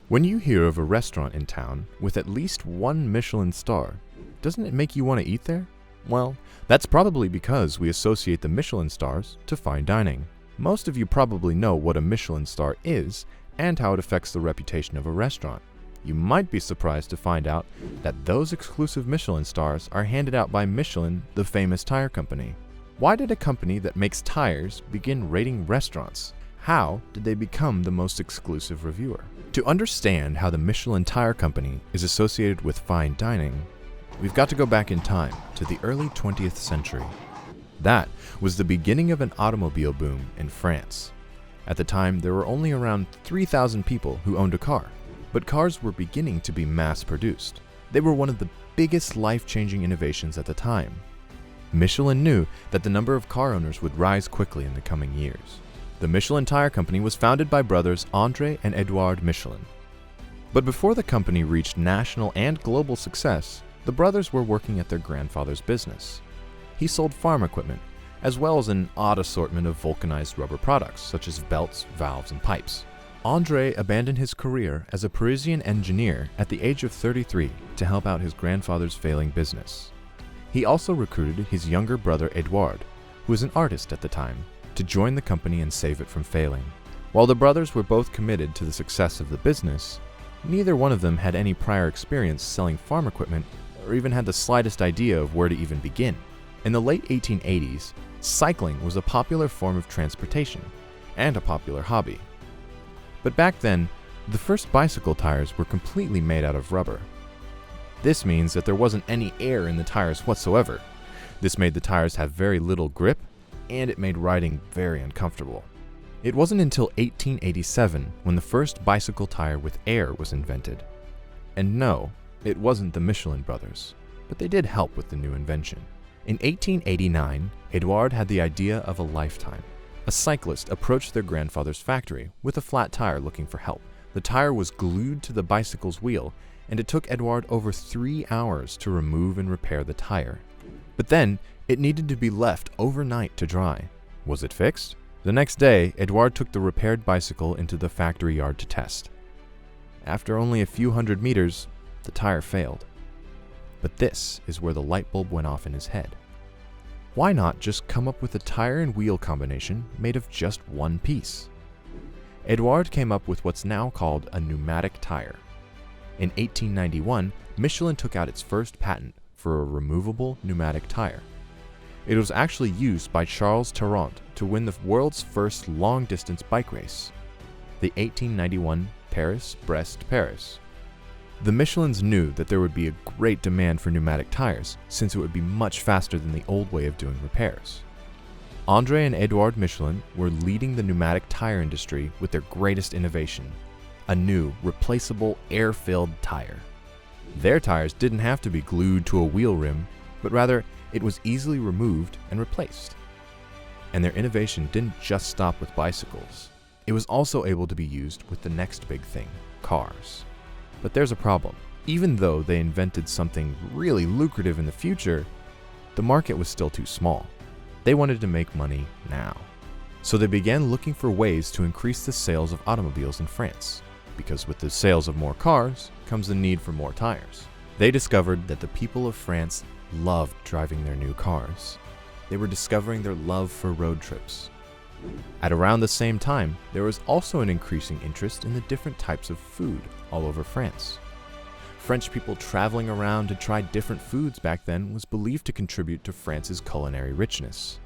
When you hear of a restaurant in town with at least one Michelin star, doesn't it make you want to eat there? Well, that's probably because we associate the Michelin stars to fine dining. Most of you probably know what a Michelin star is and how it affects the reputation of a restaurant. You might be surprised to find out that those exclusive Michelin stars are handed out by Michelin, the famous tire company. Why did a company that makes tires begin rating restaurants? How did they become the most exclusive reviewer? To understand how the Michelin Tire Company is associated with fine dining, we've got to go back in time to the early 20th century. That was the beginning of an automobile boom in France. At the time, there were only around 3,000 people who owned a car, but cars were beginning to be mass-produced. They were one of the biggest life-changing innovations at the time. Michelin knew that the number of car owners would rise quickly in the coming years. The Michelin Tire Company was founded by brothers André and Edouard Michelin. But before the company reached national and global success, the brothers were working at their grandfather's business. He sold farm equipment, as well as an odd assortment of vulcanized rubber products such as belts, valves, and pipes. André abandoned his career as a Parisian engineer at the age of 33 to help out his grandfather's failing business. He also recruited his younger brother Edouard, who was an artist at the time, to join the company and save it from failing. While the brothers were both committed to the success of the business, neither one of them had any prior experience selling farm equipment or even had the slightest idea of where to even begin. In the late 1880s, cycling was a popular form of transportation and a popular hobby. But back then, the first bicycle tires were completely made out of rubber. This means that there wasn't any air in the tires whatsoever. This made the tires have very little grip, and it made riding very uncomfortable. It wasn't until 1887 when the first bicycle tire with air was invented. And no, it wasn't the Michelin brothers, but they did help with the new invention. In 1889, Edouard had the idea of a lifetime. A cyclist approached their grandfather's factory with a flat tire looking for help. The tire was glued to the bicycle's wheel, and it took Edouard over 3 hours to remove and repair the tire. But then, it needed to be left overnight to dry. Was it fixed? The next day, Edouard took the repaired bicycle into the factory yard to test. After only a few hundred meters, the tire failed. But this is where the light bulb went off in his head. Why not just come up with a tire and wheel combination made of just one piece? Edouard came up with what's now called a pneumatic tire. In 1891, Michelin took out its first patent for a removable pneumatic tire. It was actually used by Charles Tarrant to win the world's first long-distance bike race, the 1891 Paris-Brest-Paris. The Michelins knew that there would be a great demand for pneumatic tires since it would be much faster than the old way of doing repairs. André and Edouard Michelin were leading the pneumatic tire industry with their greatest innovation, a new, replaceable, air-filled tire. Their tires didn't have to be glued to a wheel rim, but rather it was easily removed and replaced. And their innovation didn't just stop with bicycles. It was also able to be used with the next big thing, cars. But there's a problem. Even though they invented something really lucrative in the future, the market was still too small. They wanted to make money now. So they began looking for ways to increase the sales of automobiles in France, because with the sales of more cars comes the need for more tires. They discovered that the people of France loved driving their new cars. They were discovering their love for road trips. At around the same time, there was also an increasing interest in the different types of food all over France. French people traveling around to try different foods back then was believed to contribute to France's culinary richness.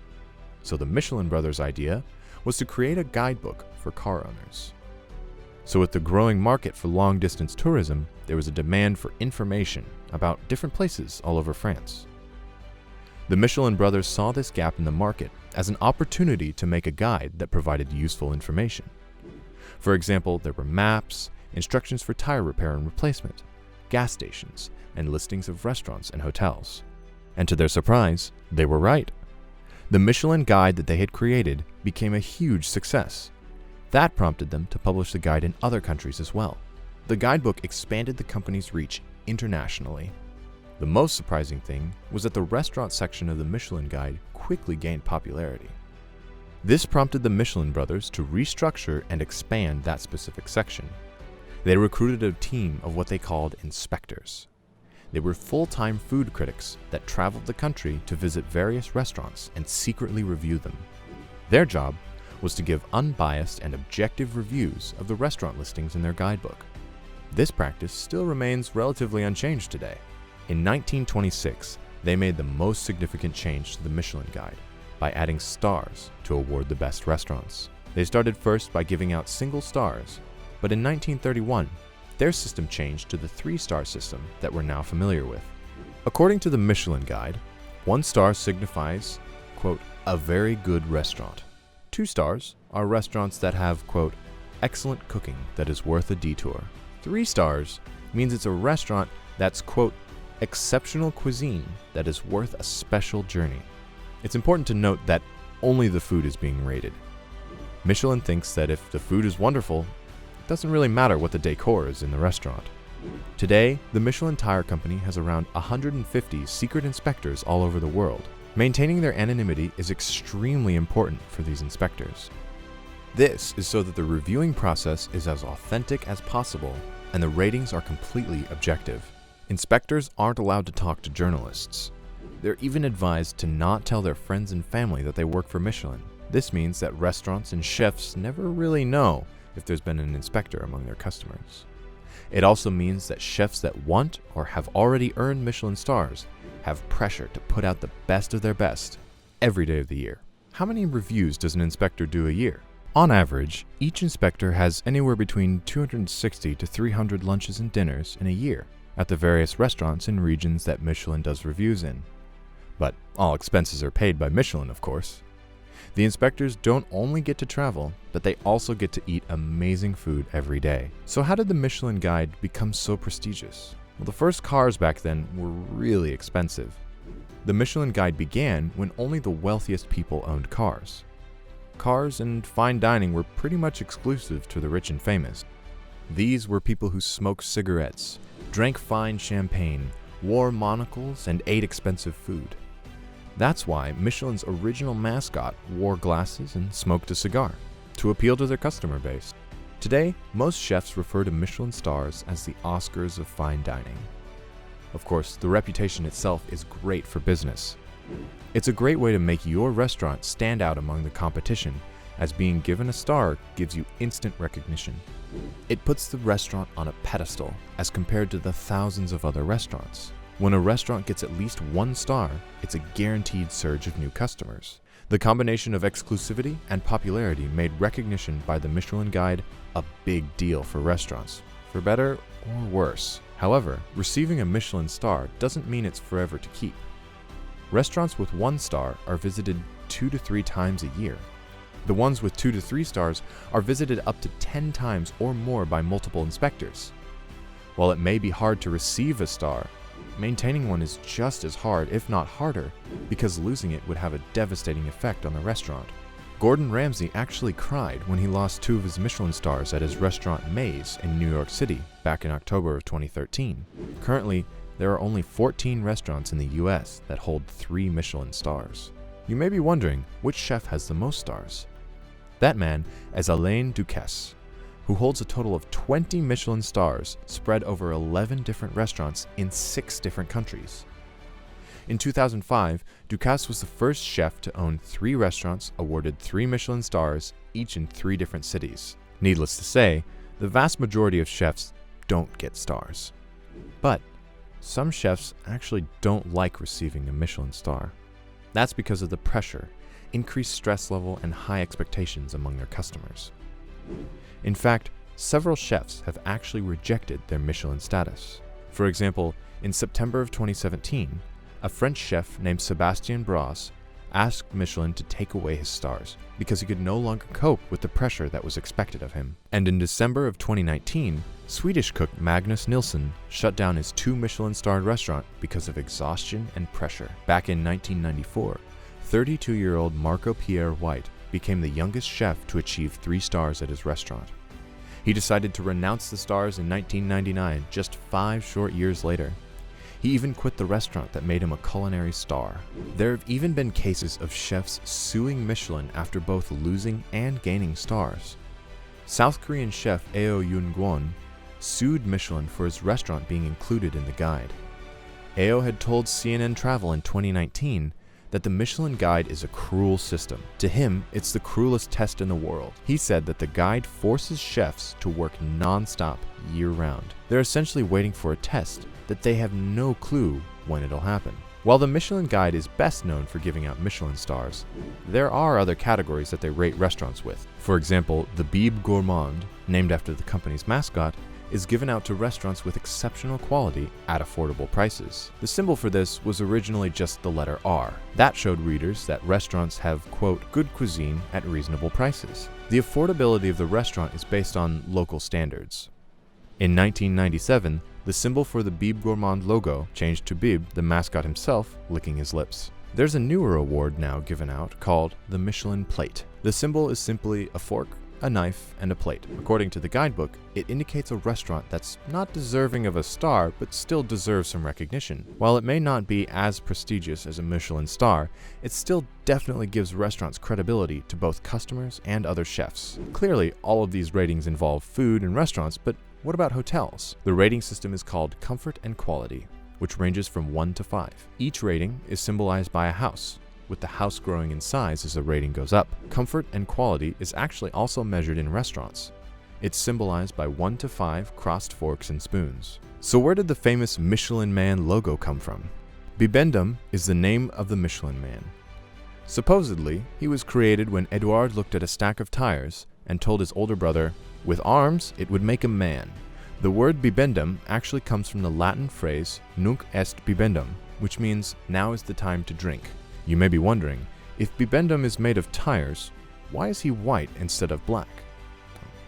So the Michelin brothers' idea was to create a guidebook for car owners. So with the growing market for long-distance tourism, there was a demand for information about different places all over France. The Michelin brothers saw this gap in the market as an opportunity to make a guide that provided useful information. For example, there were maps, instructions for tire repair and replacement, gas stations, and listings of restaurants and hotels. And to their surprise, they were right. The Michelin guide that they had created became a huge success. That prompted them to publish the guide in other countries as well. The guidebook expanded the company's reach internationally. The most surprising thing was that the restaurant section of the Michelin Guide quickly gained popularity. This prompted the Michelin brothers to restructure and expand that specific section. They recruited a team of what they called inspectors. They were full-time food critics that traveled the country to visit various restaurants and secretly review them. Their job was to give unbiased and objective reviews of the restaurant listings in their guidebook. This practice still remains relatively unchanged today. In 1926, they made the most significant change to the Michelin Guide by adding stars to award the best restaurants. They started first by giving out single stars, but in 1931, their system changed to the 3-star system that we're now familiar with. According to the Michelin Guide, 1 star signifies, quote, a very good restaurant. 2 stars are restaurants that have, quote, excellent cooking that is worth a detour. 3 stars means it's a restaurant that's, quote, exceptional cuisine that is worth a special journey. It's important to note that only the food is being rated. Michelin thinks that if the food is wonderful, it doesn't really matter what the decor is in the restaurant. Today, the Michelin Tire Company has around 150 secret inspectors all over the world. Maintaining their anonymity is extremely important for these inspectors. This is so that the reviewing process is as authentic as possible and the ratings are completely objective. Inspectors aren't allowed to talk to journalists. They're even advised to not tell their friends and family that they work for Michelin. This means that restaurants and chefs never really know if there's been an inspector among their customers. It also means that chefs that want or have already earned Michelin stars have pressure to put out the best of their best every day of the year. How many reviews does an inspector do a year? On average, each inspector has anywhere between 260 to 300 lunches and dinners in a year at the various restaurants in regions that Michelin does reviews in. But all expenses are paid by Michelin, of course. The inspectors don't only get to travel, but they also get to eat amazing food every day. So how did the Michelin Guide become so prestigious? Well, the first cars back then were really expensive. The Michelin Guide began when only the wealthiest people owned cars. Cars and fine dining were pretty much exclusive to the rich and famous. These were people who smoked cigarettes, drank fine champagne, wore monocles, and ate expensive food. That's why Michelin's original mascot wore glasses and smoked a cigar, to appeal to their customer base. Today, most chefs refer to Michelin stars as the Oscars of fine dining. Of course, the reputation itself is great for business. It's a great way to make your restaurant stand out among the competition, as being given a star gives you instant recognition. It puts the restaurant on a pedestal as compared to the thousands of other restaurants. When a restaurant gets at least 1 star, it's a guaranteed surge of new customers. The combination of exclusivity and popularity made recognition by the Michelin Guide a big deal for restaurants, for better or worse. However, receiving a Michelin star doesn't mean it's forever to keep. Restaurants with 1 star are visited 2 to 3 times a year. The ones with 2 to 3 stars are visited up to 10 times or more by multiple inspectors. While it may be hard to receive a star, maintaining one is just as hard, if not harder, because losing it would have a devastating effect on the restaurant. Gordon Ramsay actually cried when he lost 2 of his Michelin stars at his restaurant Maze in New York City back in October of 2013. Currently, there are only 14 restaurants in the US that hold 3 Michelin stars. You may be wondering, which chef has the most stars? That man is Alain Ducasse, who holds a total of 20 Michelin stars spread over 11 different restaurants in 6 different countries. In 2005, Ducasse was the first chef to own 3 restaurants awarded 3 Michelin stars, each in 3 different cities. Needless to say, the vast majority of chefs don't get stars. But some chefs actually don't like receiving a Michelin star. That's because of the pressure, increased stress level, and high expectations among their customers. In fact, several chefs have actually rejected their Michelin status. For example, in September of 2017, a French chef named Sébastien Bras asked Michelin to take away his stars because he could no longer cope with the pressure that was expected of him. And in December of 2019, Swedish cook Magnus Nilsson shut down his 2 Michelin-starred restaurant because of exhaustion and pressure. Back in 1994, 32-year-old Marco Pierre White became the youngest chef to achieve 3 stars at his restaurant. He decided to renounce the stars in 1999, just 5 short years later. He even quit the restaurant that made him a culinary star. There have even been cases of chefs suing Michelin after both losing and gaining stars. South Korean chef Eo Yoon-gwon sued Michelin for his restaurant being included in the guide. Édouard had told CNN Travel in 2019 that the Michelin Guide is a cruel system. To him, it's the cruelest test in the world. He said that the guide forces chefs to work non-stop year-round. They're essentially waiting for a test that they have no clue when it'll happen. While the Michelin Guide is best known for giving out Michelin stars, there are other categories that they rate restaurants with. For example, the Bibe Gourmand, named after the company's mascot, is given out to restaurants with exceptional quality at affordable prices. The symbol for this was originally just the letter R. That showed readers that restaurants have, quote, good cuisine at reasonable prices. The affordability of the restaurant is based on local standards. In 1997, the symbol for the Bibe Gourmand logo changed to Bibe, the mascot himself, licking his lips. There's a newer award now given out called the Michelin Plate. The symbol is simply a fork, a knife, and a plate. According to the guidebook, it indicates a restaurant that's not deserving of a star, but still deserves some recognition. While it may not be as prestigious as a Michelin star, it still definitely gives restaurants credibility to both customers and other chefs. Clearly, all of these ratings involve food and restaurants, but what about hotels? The rating system is called Comfort and Quality, which ranges from 1 to 5. Each rating is symbolized by a house, with the house growing in size as the rating goes up. Comfort and quality is actually also measured in restaurants. It's symbolized by 1 to 5 crossed forks and spoons. So where did the famous Michelin Man logo come from? Bibendum is the name of the Michelin Man. Supposedly, he was created when Edouard looked at a stack of tires and told his older brother, "With arms, it would make a man." The word bibendum actually comes from the Latin phrase nunc est bibendum, which means now is the time to drink. You may be wondering, if bibendum is made of tires, why is he white instead of black?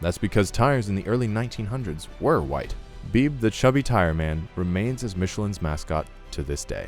That's because tires in the early 1900s were white. Bibe the chubby tire man remains as Michelin's mascot to this day.